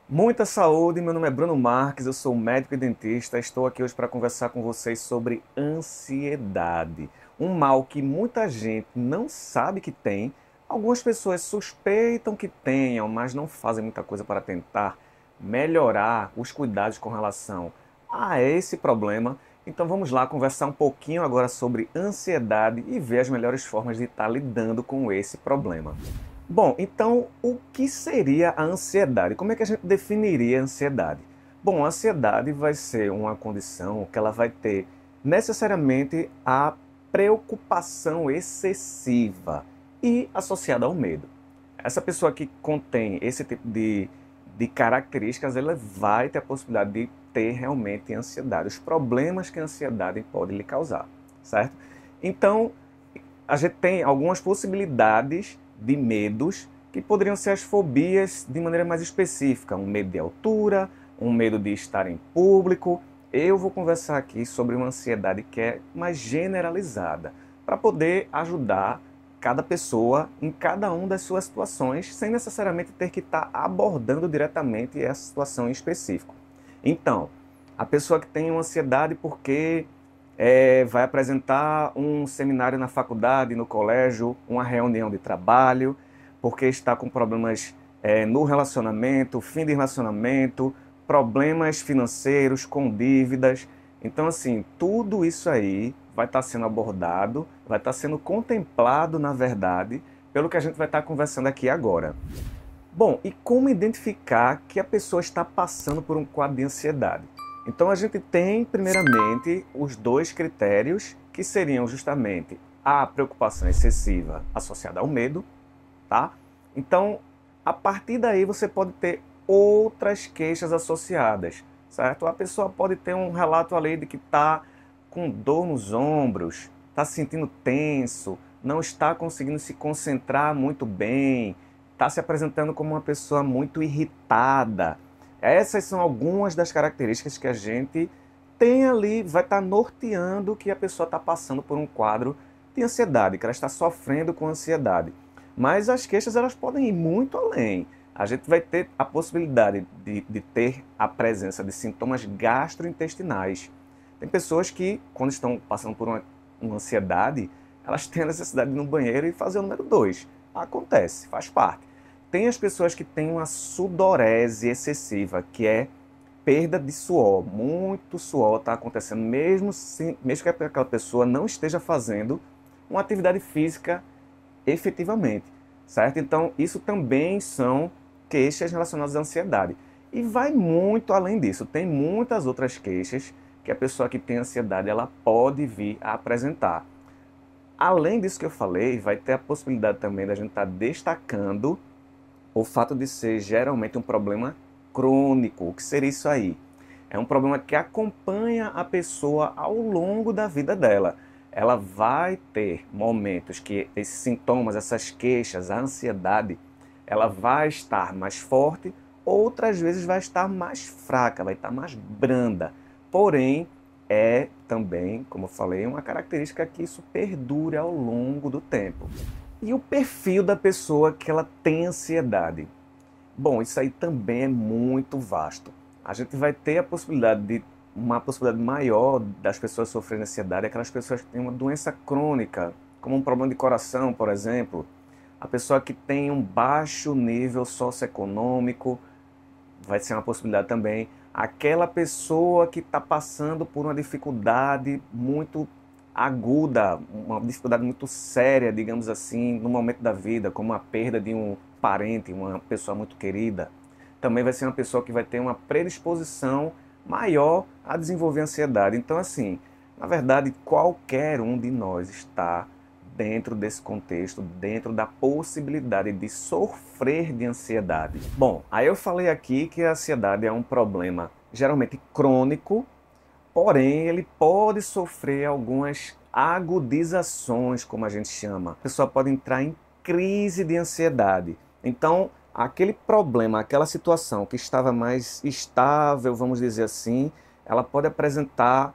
Muita saúde, meu nome é Bruno Marques, eu sou médico e dentista. Estou aqui hoje para conversar com vocês sobre ansiedade. Um mal que muita gente não sabe que tem, algumas pessoas suspeitam que tenham, mas não fazem muita coisa para tentar melhorar os cuidados com relação a esse problema. Então vamos lá conversar um pouquinho agora sobre ansiedade e ver as melhores formas de estar lidando com esse problema. Bom, então o que seria a ansiedade? Como é que a gente definiria a ansiedade? Bom, a ansiedade vai ser uma condição que ela vai ter necessariamente a preocupação excessiva e associada ao medo. Essa pessoa que contém esse tipo de características, ela vai ter a possibilidade de ter realmente ansiedade, os problemas que a ansiedade pode lhe causar, certo? Então, a gente tem algumas possibilidades de medos que poderiam ser as fobias de maneira mais específica, um medo de altura, um medo de estar em público. Eu vou conversar aqui sobre uma ansiedade que é mais generalizada, para poder ajudar cada pessoa em cada uma das suas situações, sem necessariamente ter que estar abordando diretamente essa situação em específico. Então, a pessoa que tem uma ansiedade porque vai apresentar um seminário na faculdade, no colégio, uma reunião de trabalho, porque está com problemas no relacionamento, fim de relacionamento, problemas financeiros, com dívidas. Então, assim, tudo isso aí vai estar sendo abordado, vai estar sendo contemplado, na verdade, pelo que a gente vai estar conversando aqui agora. Bom, e como identificar que a pessoa está passando por um quadro de ansiedade? Então a gente tem, primeiramente, os dois critérios, que seriam justamente a preocupação excessiva associada ao medo, tá? Então, a partir daí você pode ter outras queixas associadas, certo? A pessoa pode ter um relato ali de que está com dor nos ombros, está se sentindo tenso, não está conseguindo se concentrar muito bem, está se apresentando como uma pessoa muito irritada. Essas são algumas das características que a gente tem ali, vai estar norteando que a pessoa está passando por um quadro de ansiedade, que ela está sofrendo com ansiedade. Mas as queixas elas podem ir muito além. A gente vai ter a possibilidade de ter a presença de sintomas gastrointestinais. Tem pessoas que, quando estão passando por uma ansiedade, elas têm a necessidade de ir no banheiro e fazer o número 2. Acontece, faz parte. Tem as pessoas que têm uma sudorese excessiva, que é perda de suor. Muito suor está acontecendo, mesmo que aquela pessoa não esteja fazendo uma atividade física efetivamente, certo? Então, isso também são queixas relacionadas à ansiedade. E vai muito além disso. Tem muitas outras queixas que a pessoa que tem ansiedade ela pode vir a apresentar. Além disso que eu falei, vai ter a possibilidade também da gente estar destacando o fato de ser geralmente um problema crônico. O que seria isso aí? É um problema que acompanha a pessoa ao longo da vida dela. Ela vai ter momentos que esses sintomas, essas queixas, a ansiedade, ela vai estar mais forte, outras vezes vai estar mais fraca, vai estar mais branda. Porém, é também, como eu falei, uma característica que isso perdura ao longo do tempo. E o perfil da pessoa que ela tem ansiedade? Bom, isso aí também é muito vasto. A gente vai ter a possibilidade de uma possibilidade maior das pessoas sofrerem ansiedade, aquelas pessoas que têm uma doença crônica, como um problema de coração, por exemplo. A pessoa que tem um baixo nível socioeconômico, vai ser uma possibilidade também. Aquela pessoa que está passando por uma dificuldade muito aguda, uma dificuldade muito séria, digamos assim, no momento da vida, como a perda de um parente, uma pessoa muito querida, também vai ser uma pessoa que vai ter uma predisposição maior a desenvolver ansiedade. Então, assim, na verdade, qualquer um de nós está dentro desse contexto, dentro da possibilidade de sofrer de ansiedade. Bom, aí eu falei aqui que a ansiedade é um problema geralmente crônico, porém ele pode sofrer algumas agudizações, como a gente chama. A pessoa pode entrar em crise de ansiedade. Então, aquele problema, aquela situação que estava mais estável, vamos dizer assim, ela pode apresentar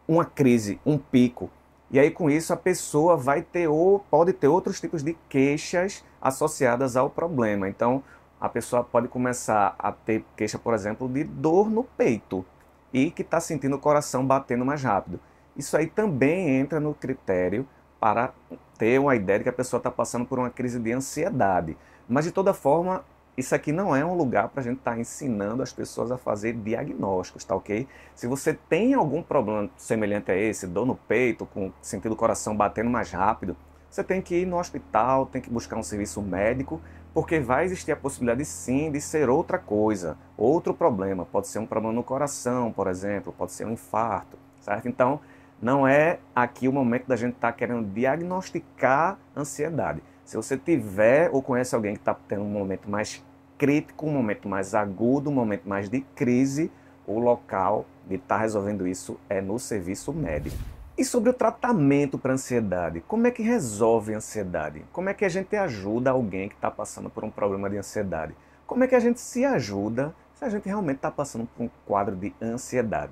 uma crise, um pico. E aí com isso a pessoa vai ter ou pode ter outros tipos de queixas associadas ao problema. Então, A pessoa pode começar a ter queixa, por exemplo, de dor no peito e que está sentindo o coração batendo mais rápido. Isso aí também entra no critério para ter uma ideia de que a pessoa está passando por uma crise de ansiedade. Mas, de toda forma, isso aqui não é um lugar para a gente estar ensinando as pessoas a fazer diagnósticos, tá ok? Se você tem algum problema semelhante a esse, dor no peito, com sentindo o coração batendo mais rápido, você tem que ir no hospital, tem que buscar um serviço médico, porque vai existir a possibilidade sim de ser outra coisa, outro problema. Pode ser um problema no coração, por exemplo, pode ser um infarto, certo? Então, não é aqui o momento da gente estar querendo diagnosticar ansiedade. Se você tiver ou conhece alguém que está tendo um momento mais crítico, um momento mais agudo, um momento mais de crise, o local de estar resolvendo isso é no serviço médico. E sobre o tratamento para ansiedade, como é que resolve a ansiedade? Como é que a gente ajuda alguém que está passando por um problema de ansiedade? Como é que a gente se ajuda se a gente realmente está passando por um quadro de ansiedade?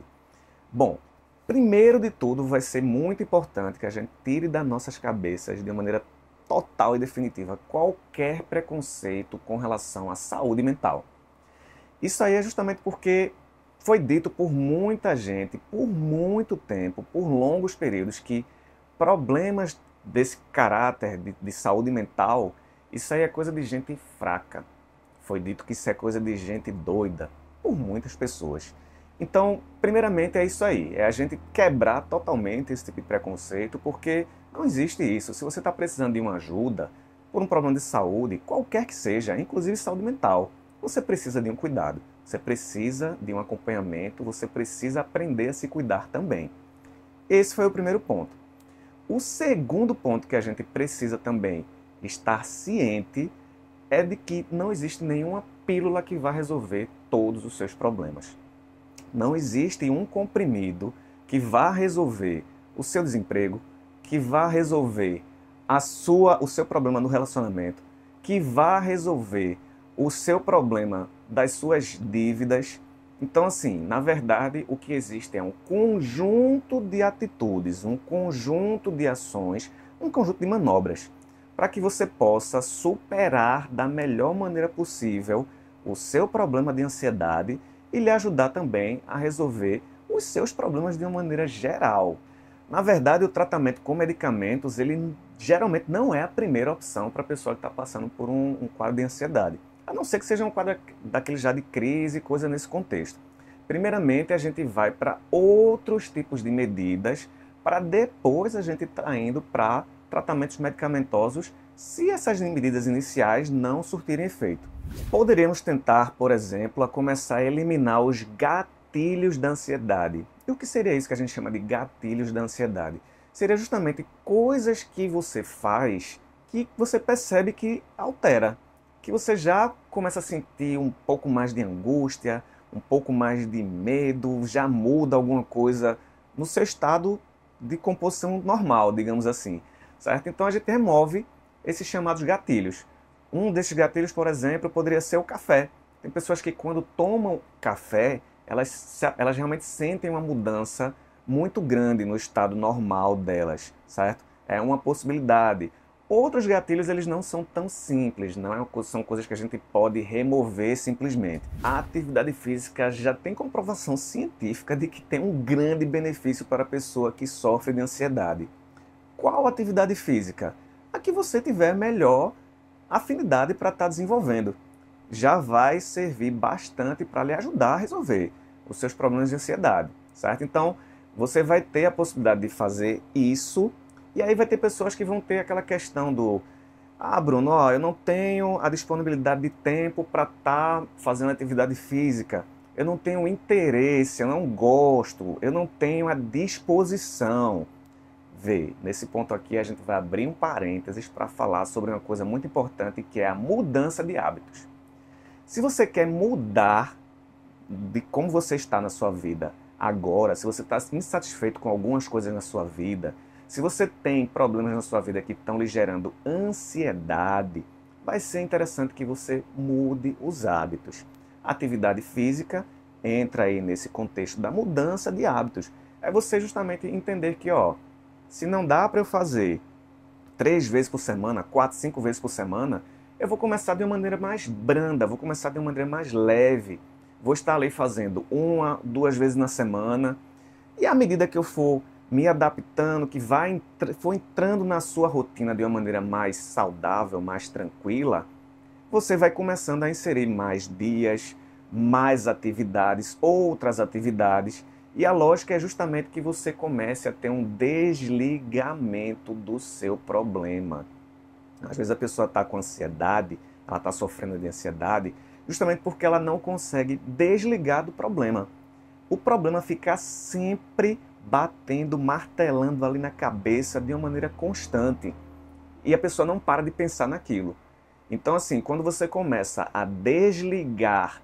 Bom, primeiro de tudo vai ser muito importante que a gente tire das nossas cabeças de maneira total e definitiva qualquer preconceito com relação à saúde mental. Isso aí é justamente porque foi dito por muita gente, por muito tempo, por longos períodos, que problemas desse caráter de saúde mental, isso aí é coisa de gente fraca. Foi dito que isso é coisa de gente doida, por muitas pessoas. Então, primeiramente é isso aí, é a gente quebrar totalmente esse tipo de preconceito, porque não existe isso. Se você está precisando de uma ajuda por um problema de saúde, qualquer que seja, inclusive saúde mental, você precisa de um cuidado, você precisa de um acompanhamento, você precisa aprender a se cuidar também. Esse foi o primeiro ponto. O segundo ponto que a gente precisa também estar ciente é de que não existe nenhuma pílula que vá resolver todos os seus problemas. Não existe um comprimido que vá resolver o seu desemprego, que vá resolver o seu problema no relacionamento, que vá resolver o seu problema das suas dívidas. Então, assim, na verdade, o que existe é um conjunto de atitudes, um conjunto de ações, um conjunto de manobras, para que você possa superar da melhor maneira possível o seu problema de ansiedade e lhe ajudar também a resolver os seus problemas de uma maneira geral. Na verdade, o tratamento com medicamentos, ele geralmente não é a primeira opção para a pessoa que está passando por um quadro de ansiedade. A não ser que seja um quadro daquele já de crise, coisa nesse contexto. Primeiramente, a gente vai para outros tipos de medidas, para depois a gente estar indo para tratamentos medicamentosos, se essas medidas iniciais não surtirem efeito. Poderíamos tentar, por exemplo, a começar a eliminar os gatilhos da ansiedade. E o que seria isso que a gente chama de gatilhos da ansiedade? Seria justamente coisas que você faz que você percebe que altera, que você já começa a sentir um pouco mais de angústia, um pouco mais de medo, já muda alguma coisa no seu estado de composição normal, digamos assim, certo? Então a gente remove esses chamados gatilhos. Um desses gatilhos, por exemplo, poderia ser o café. Tem pessoas que quando tomam café, elas realmente sentem uma mudança muito grande no estado normal delas, certo? É uma possibilidade. Outros gatilhos, eles não são tão simples, são coisas que a gente pode remover simplesmente. A atividade física já tem comprovação científica de que tem um grande benefício para a pessoa que sofre de ansiedade. Qual atividade física? A que você tiver melhor afinidade para estar desenvolvendo. Já vai servir bastante para lhe ajudar a resolver os seus problemas de ansiedade, certo? Então, você vai ter a possibilidade de fazer isso, e aí vai ter pessoas que vão ter aquela questão do Bruno, eu não tenho a disponibilidade de tempo para estar fazendo atividade física, eu não tenho interesse, eu não gosto, eu não tenho a disposição. Vê, nesse ponto aqui a gente vai abrir um parênteses para falar sobre uma coisa muito importante, que é a mudança de hábitos. Se você quer mudar de como você está na sua vida agora, se você está insatisfeito com algumas coisas na sua vida, se você tem problemas na sua vida que estão lhe gerando ansiedade, vai ser interessante que você mude os hábitos. A atividade física entra aí nesse contexto da mudança de hábitos. É você justamente entender que, se não dá para eu fazer 3 vezes por semana, 4, 5 vezes por semana, eu vou começar de uma maneira mais branda, vou começar de uma maneira mais leve. Vou estar ali fazendo 1, 2 vezes na semana. E à medida que eu for me adaptando, que for entrando na sua rotina de uma maneira mais saudável, mais tranquila, você vai começando a inserir mais dias, mais atividades, outras atividades. E a lógica é justamente que você comece a ter um desligamento do seu problema. Às vezes a pessoa está com ansiedade, ela está sofrendo de ansiedade, justamente porque ela não consegue desligar do problema. O problema fica sempre batendo, martelando ali na cabeça de uma maneira constante. E a pessoa não para de pensar naquilo. Então, assim, quando você começa a desligar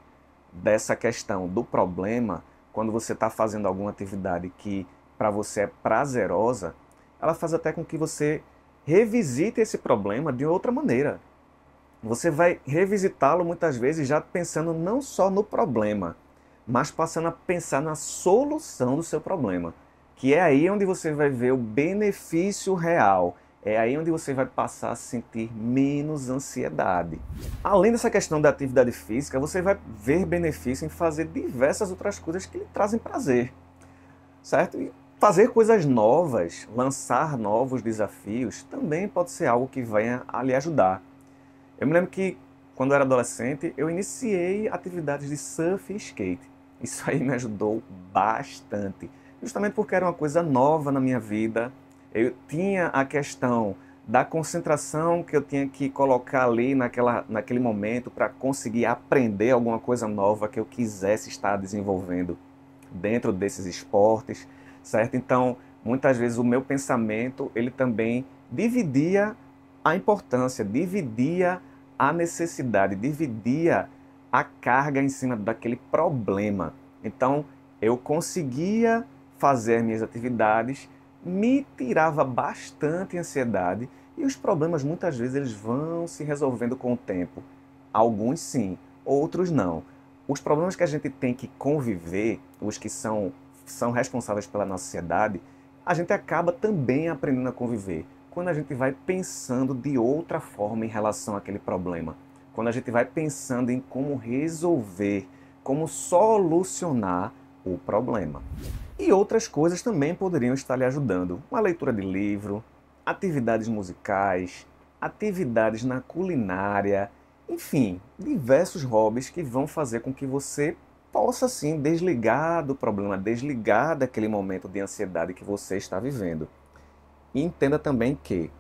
dessa questão do problema, quando você está fazendo alguma atividade que para você é prazerosa, ela faz até com que você revisite esse problema de outra maneira. Você vai revisitá-lo muitas vezes já pensando não só no problema, mas passando a pensar na solução do seu problema. Que é aí onde você vai ver o benefício real. É aí onde você vai passar a sentir menos ansiedade. Além dessa questão da atividade física, você vai ver benefício em fazer diversas outras coisas que lhe trazem prazer, certo? E fazer coisas novas, lançar novos desafios, também pode ser algo que venha a lhe ajudar. Eu me lembro que, quando eu era adolescente, eu iniciei atividades de surf e skate. Isso aí me ajudou bastante, justamente porque era uma coisa nova na minha vida. Eu tinha a questão da concentração que eu tinha que colocar ali naquele momento para conseguir aprender alguma coisa nova que eu quisesse estar desenvolvendo dentro desses esportes, certo? Então, muitas vezes o meu pensamento, ele também dividia a importância, dividia a necessidade, dividia a carga em cima daquele problema. Então, eu conseguia fazer minhas atividades, me tirava bastante ansiedade e os problemas muitas vezes eles vão se resolvendo com o tempo. Alguns sim, outros não. Os problemas que a gente tem que conviver, os que são responsáveis pela nossa sociedade, a gente acaba também aprendendo a conviver quando a gente vai pensando de outra forma em relação àquele problema. Quando a gente vai pensando em como resolver, como solucionar o problema. E outras coisas também poderiam estar lhe ajudando. Uma leitura de livro, atividades musicais, atividades na culinária, enfim, diversos hobbies que vão fazer com que você possa sim desligar do problema, desligar daquele momento de ansiedade que você está vivendo. E entenda também que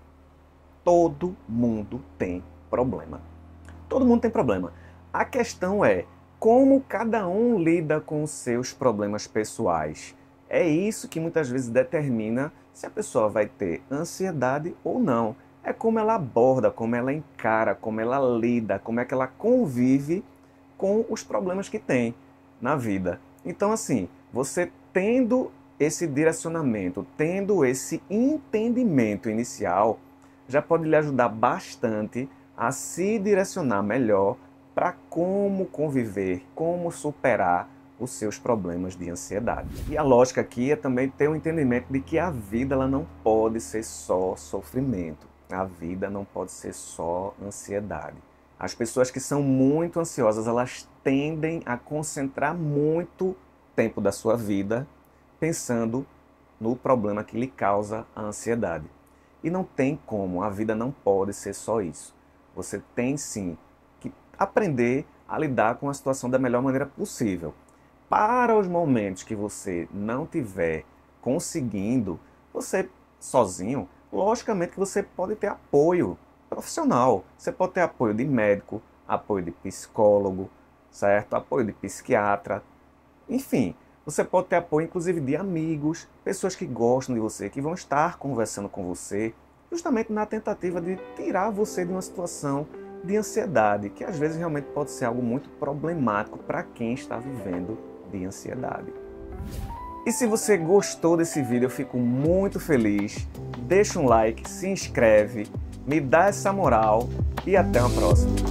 todo mundo tem problema. Todo mundo tem problema. A questão é como cada um lida com os seus problemas pessoais. É isso que muitas vezes determina se a pessoa vai ter ansiedade ou não. É como ela aborda, como ela encara, como ela lida, como é que ela convive com os problemas que tem na vida. Então, assim, você tendo esse direcionamento, tendo esse entendimento inicial, já pode lhe ajudar bastante a se direcionar melhor para como conviver, como superar os seus problemas de ansiedade. E a lógica aqui é também ter um entendimento de que a vida ela não pode ser só sofrimento. A vida não pode ser só ansiedade. As pessoas que são muito ansiosas, elas tendem a concentrar muito tempo da sua vida pensando no problema que lhe causa a ansiedade. E não tem como, a vida não pode ser só isso. Você tem sim que aprender a lidar com a situação da melhor maneira possível. Para os momentos que você não estiver conseguindo, você sozinho, logicamente que você pode ter apoio profissional. Você pode ter apoio de médico, apoio de psicólogo, certo? Apoio de psiquiatra. Enfim, você pode ter apoio inclusive de amigos, pessoas que gostam de você, que vão estar conversando com você, justamente na tentativa de tirar você de uma situação de ansiedade, que às vezes realmente pode ser algo muito problemático para quem está vivendo de ansiedade. E se você gostou desse vídeo, eu fico muito feliz. Deixa um like, se inscreve, me dá essa moral e até uma próxima.